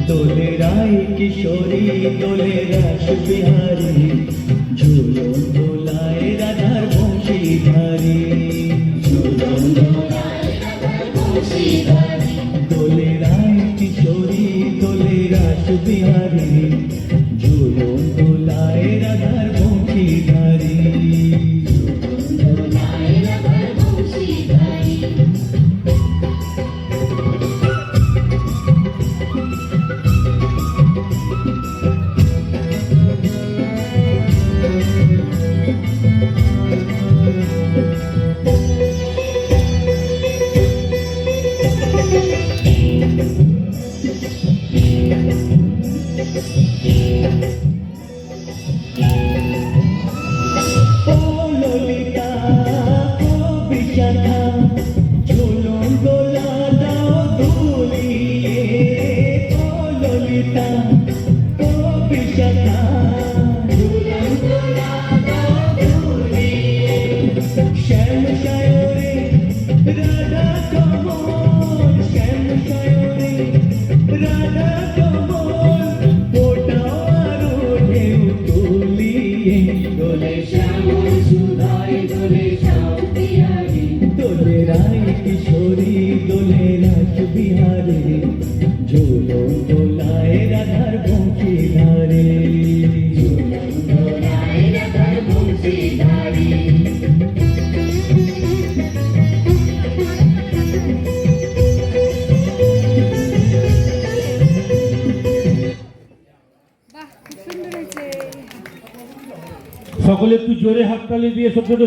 দোলে রায় কিশোরী দোলে রাস বিহারী ঝুলন দোলায় রাধার বংশীধারী দোলে রায় কিশোরী দোলে রাস বিহারী ঝুলন দোলায় রাধার বংশীধারী ঝুলন দোলা দাও দুলিয়ে ও ললিতা ও বিশাখা ঝুলন দোলা দাও দুলিয়ে শ্যাম সায়রে রাধা কমল শ্যাম সায়রে রাধা কমল ওটাও আরো ঢেউ তুলিয়ে দোলে শ্যাম সুধাই দোলে শ্যাম বিহারী দোলে রায় কিশোরী দোলে রাস বিহারী ঝুলন দোলায় রাধার বংশীধারী ঝুলন দোলায় রাধার বংশীধারী সকলে একটু জোরে হাততালি দিয়ে ছোট ছোট